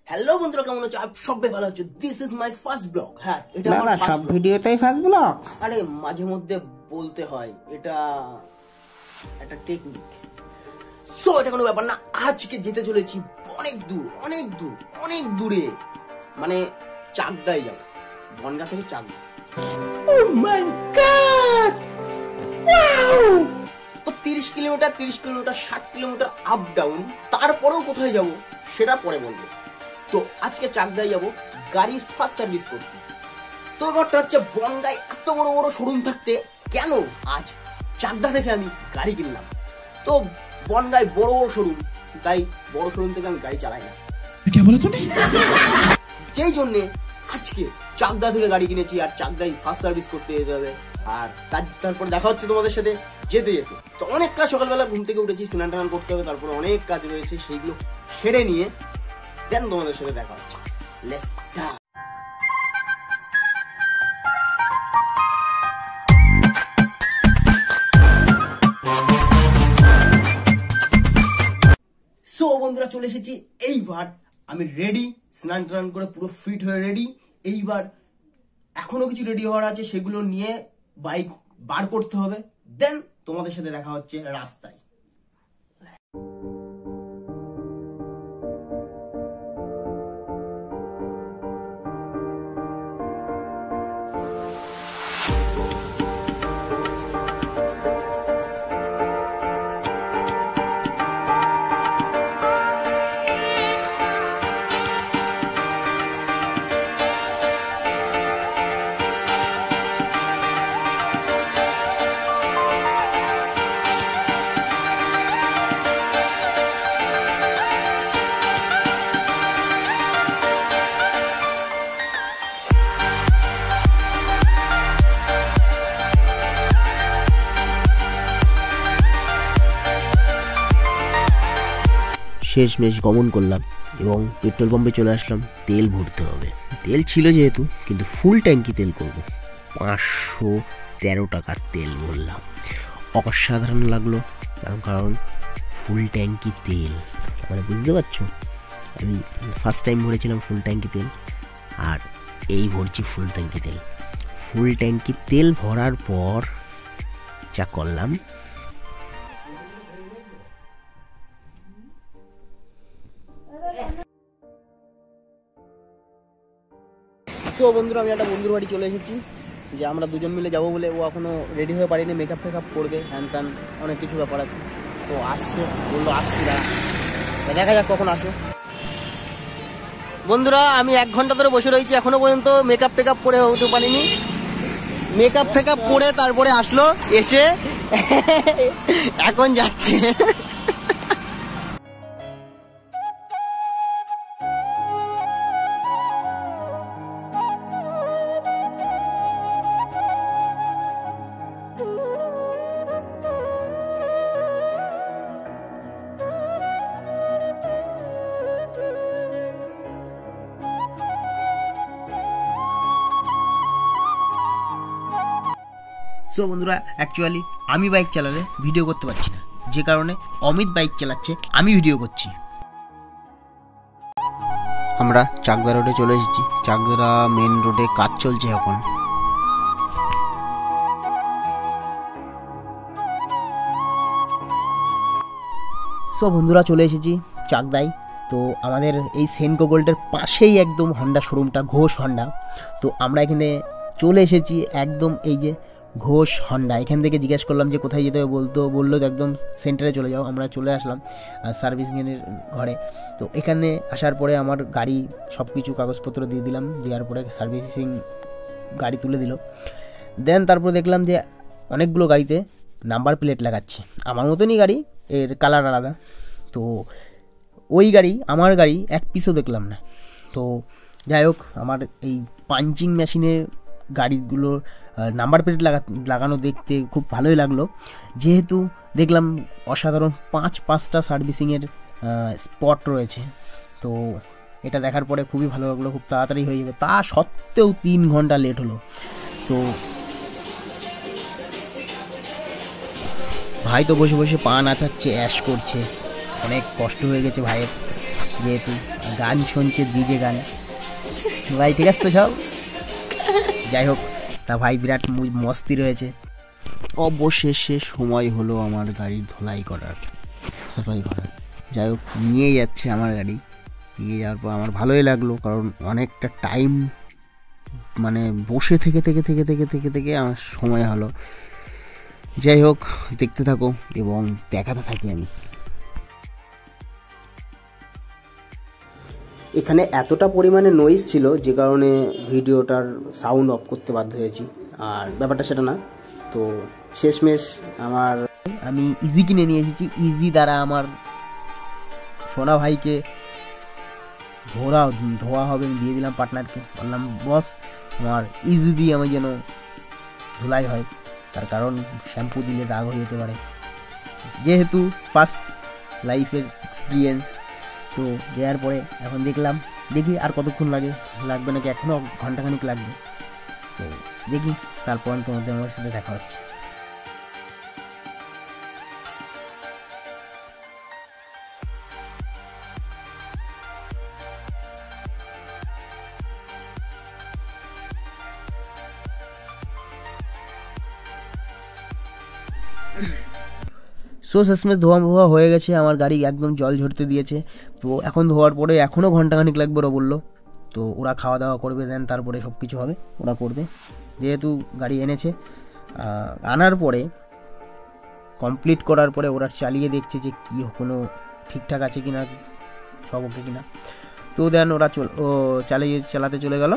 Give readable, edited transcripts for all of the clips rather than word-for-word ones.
Hello বন্ধুরা, কেমন আছো? সবাই ভালো আছো? This is my first blog. হ্যাঁ, এটা না আমার সব ভিডিওতেই ফার্স্ট ব্লগ। আরে মাঝে মধ্যে বলতে হয়, এটা একটা টেকনিক। সো এটা কোনো ব্যাপার না। আজকে যেতে চলেছি অনেক দূর, অনেক দূর, অনেক দূরে, মানে চাকদায় যাব। বনগা থেকে চাকদা। ও মাই গড, ওয়াও! তো 30 কিলোমিটার 60 কিলোমিটার আপ ডাউন। তারপরেও কোথায় যাব সেটা পরে বলবো। তো আজকে চাকদায় যাব গাড়ির ফার্স্ট সার্ভিস করতে। তো ব্যাপারটা হচ্ছে, বনগায় এত বড় বড় শোরুম থাকতে কেন আজ চাকদা থেকে আমি গাড়ি কিনলাম? তো বনগায় বড় বড় শোরুম, তাই বড় শোরুম থেকে আমি গাড়ি চালাই না। যেই জন্যে আজকে চাকদা থেকে গাড়ি কিনেছি, আর চাকদায় ফার্স্ট সার্ভিস করতে যেতে হবে। আর তারপর দেখা হচ্ছে তোমাদের সাথে যেতে যেতে। তো অনেক কাজ, সকালবেলা ঘুম থেকে উঠেছি, স্নান টান করতে হবে, তারপর অনেক কাজ রয়েছে, সেইগুলো সেরে নিয়ে দেন তোমাদের সাথে দেখা হচ্ছে। Let's start. সো বন্ধুরা, চলে এসেছি। এইবার আমি রেডি, স্নান টান করে পুরো ফিট হয়ে রেডি। এইবার এখনো কিছু রেডি হওয়ার আছে, সেগুলো নিয়ে বাইক বার করতে হবে। দেন তোমাদের সাথে দেখা হচ্ছে রাস্তায়। শেষমেশ গমন করলাম এবং পেট্রোল পাম্পে চলে আসলাম। তেল ভরতে হবে। তেল ছিল যেহেতু, কিন্তু ফুল ট্যাঙ্কি তেল করব। 513 টাকার তেল ভরলাম। অসাধারণ লাগলো, কারণ ফুল ট্যাঙ্কি তেল, মানে বুঝতে পারছো, আমি ফার্স্ট টাইম ভরেছিলাম ফুল ট্যাঙ্কি তেল, আর এই ভরছি ফুল ট্যাঙ্কি তেল। ফুল ট্যাঙ্কি তেল ভরার পর যা করলাম, সো বন্ধুরা, আমি একটা বন্ধুর বাড়ি চলে এসেছি, যে আমরা দুজন মিলে যাবো বলে। ও এখনো রেডি হয়ে পারিনি, মেকআপ ফেকআপ করবে, হ্যান ত্যান অনেক কিছু ব্যাপার আছে। তো আসছে, বললো আসছি না, দেখা যাক কখন আসো। বন্ধুরা, আমি 1 ঘন্টা ধরে বসে রয়েছি, এখনো পর্যন্ত মেকআপ ফেকআপ করে উঠতে পারিনি। মেকআপ ফেকআপ করে তারপরে আসলো, এসে এখন যাচ্ছে। সো বন্ধুরা, অ্যাকচুয়ালি আমি বাইক চালালে ভিডিও করতে পারছি না, যে কারণে অমিত বাইক চালাচ্ছে, আমি ভিডিও করছি। আমরা চাকদা রোডে চলে এসেছি। চাকদা মেন রোডে কাজ চলছে এখন। সো বন্ধুরা, চলে এসেছি চাকদায়। তো আমাদের এই সেনকো গোল্ডের পাশেই একদম হন্ডা শোরুমটা, ঘোষ হন্ডা। তো আমরা এখানে চলে এসেছি একদম, এই যে ঘোষ হন্ডা। এখান থেকে জিজ্ঞেস করলাম যে কোথায় যেতে হবে, বললো একদম সেন্টারে চলে যাও। আমরা চলে আসলাম সার্ভিসিংয়ের ঘরে। তো এখানে আসার পরে আমার গাড়ি সব কিছু কাগজপত্র দিয়ে দিলাম, দেওয়ার পরে সার্ভিসিং গাড়ি তুলে দিল। দেন তারপর দেখলাম যে অনেকগুলো গাড়িতে নাম্বার প্লেট লাগাচ্ছে। আমার মতনই গাড়ি, এর কালার আলাদা। তো ওই গাড়ি, আমার গাড়ি এক পিসও দেখলাম না। তো যাই হোক, আমার এই পাঞ্চিং মেশিনে গাড়িগুলোর নাম্বার প্লেট লাগানো দেখতে খুব ভালোই লাগলো, যেহেতু দেখলাম অসাধারণ 5টা সার্ভিসিংয়ের স্পট রয়েছে। তো এটা দেখার পরে খুবই ভালো লাগলো, খুব তাড়াতাড়ি হয়ে যাবে। তা সত্ত্বেও 3 ঘন্টা লেট হলো। তো ভাই তো বসে বসে পা নাচাচ্ছে, অ্যাশ করছে, অনেক কষ্ট হয়ে গেছে ভাইয়ের। যেহেতু গান শুনছে, ডিজে গান। ভাই ঠিক আছে তো সব? যাই হোক, তা ভাই বিরাট মস্তি রয়েছে। অবশেষে সময় হলো আমার গাড়ির ধোলাই করার, সাফাই করার। যাই হোক, নিয়ে যাচ্ছে আমার গাড়ি। নিয়ে যাওয়ার পর আমার ভালোই লাগলো, কারণ অনেকটা টাইম মানে বসে থেকে থেকে থেকে থেকে থেকে থেকে আমার সময় হলো। যাই হোক, দেখতে থাকো এবং দেখাতে থাকি আমি। এখানে এতটা পরিমাণে নয়েজ ছিল যে কারণে ভিডিওটার সাউন্ড অফ করতে বাধ্য হয়েছি। আর ব্যাপারটা সেটা না, তো শেষমেশ আমি ইজি কিনে নিয়ে এসেছি। ইজি দ্বারা আমার সোনা ভাইকে ধোয়া হবে, আমি দিয়ে দিলাম পার্টনারকে। বললাম বস আমার ইজি দিয়ে আমি যেন ধুলাই হয়, তার কারণ শ্যাম্পু দিলে দাগ হয়ে যেতে পারে। যেহেতু ফার্স্ট লাইফের এক্সপিরিয়েন্স, তো দেওয়ার পরে এখন দেখি আর কতক্ষণ লাগবে নাকি, এখনও ঘন্টাখানিক লাগবে। তো দেখি, তারপর তোমাদের আমার সাথে দেখা হচ্ছে। শেষমেশ ধোয়া হয়ে গেছে, আমার গাড়ি একদম জল ঝরতে দিয়েছে। তো এখন ধোয়ার পরে এখনও ঘন্টাখানিক লাগবে ওরা বললো। তো ওরা খাওয়া দাওয়া করবে, দেন তারপরে সব কিছু হবে, ওরা করবে। যেহেতু গাড়ি এনেছে, আনার পরে কমপ্লিট করার পরে ওরা চালিয়ে দেখছে যে কি কোনো ঠিকঠাক আছে কিনা, সব ওকে কিনা। তো দেন ওরা চালাতে চলে গেল।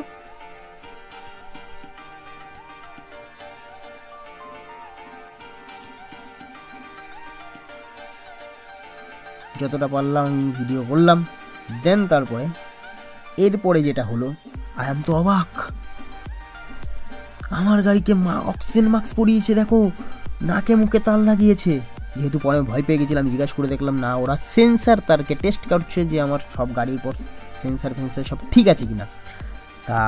যতটা পারলাম আমি ভিডিও করলাম। দেন তারপরে এরপরে যেটা হলো, আমি তো অবাক, আমার গাড়িকে অক্সিজেন মাস্ক পরিয়েছে, দেখো নাকে মুখে তার লাগিয়েছে। যেহেতু পরে ভয় পেয়ে গেছিলাম, জিজ্ঞাসা করে দেখলাম না, ওরা সেন্সার তারকে টেস্ট করছে যে আমার সব গাড়ির পর সেন্সার সব ঠিক আছে কিনা। তা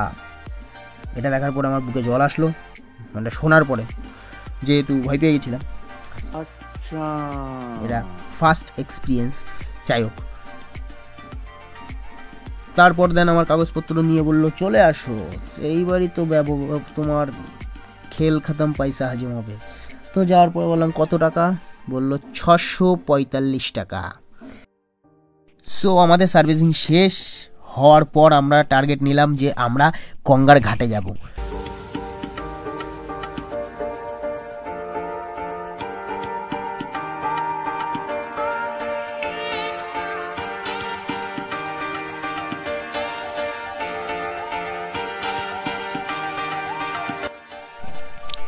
এটা দেখার পরে আমার বুকে জল আসলো, মানে শোনার পরে, যেহেতু ভয় পেয়ে গেছিলাম। এটা ফার্স্ট এক্সপিরিয়েন্স। যাই হোক, তারপর দেন আমার কাগজপত্র নিয়ে বললো চলে আসো, এইবারই তো তোমার খেল খতম, পয়সা হাজিম হবে। তো যাওয়ার পর বললাম কত টাকা, বললো 645 টাকা। সো আমাদের সার্ভিসিং শেষ হওয়ার পর আমরা টার্গেট নিলাম যে আমরা গঙ্গার ঘাটে যাব।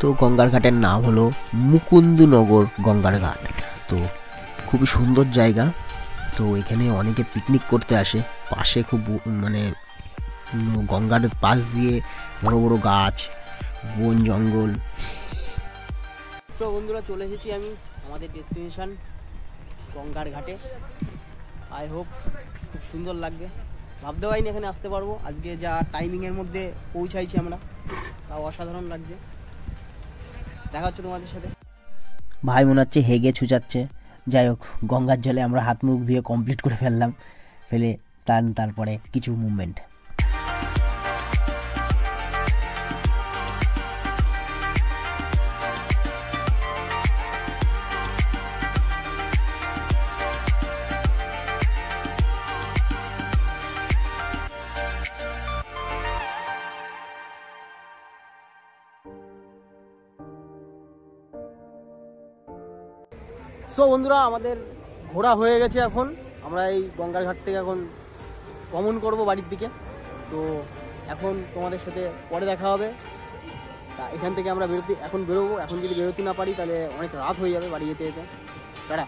তো গঙ্গার ঘাটের নাম হলো মুকুন্দনগর গঙ্গার ঘাট। তো খুবই সুন্দর জায়গা। তো এখানে অনেকে পিকনিক করতে আসে। পাশে খুব মানে গঙ্গার পাশ দিয়ে বড় বড় গাছ, বন জঙ্গল। সো বন্ধুরা, চলে এসেছি আমি আমাদের ডেস্টিনেশন গঙ্গার ঘাটে। আই হোপ খুব সুন্দর লাগবে। ভাবতে পারিনি এখানে আসতে পারবো। আজকে যা টাইমিংয়ের মধ্যে পৌঁছাইছি আমরা, তাও অসাধারণ লাগছে। দেখা হচ্ছে তোমাদের সাথে। ভাই মনে হচ্ছে হেগে ছুচাচ্ছে। যাই হোক, গঙ্গার জলে আমরা হাত মুখ ধুয়ে কমপ্লিট করে ফেলে তারপরে কিছু মুভমেন্ট। সো বন্ধুরা, আমাদের ঘোরা হয়ে গেছে। এখন আমরা এই গঙ্গার ঘাট থেকে এখন গমন করব বাড়ির দিকে। তো এখন তোমাদের সাথে পরে দেখা হবে। তা এখান থেকে আমরা এখন বেরোবো। এখন যদি বেরোতে না পারি তাহলে অনেক রাত হয়ে যাবে বাড়ি যেতে যেতে। টাটা।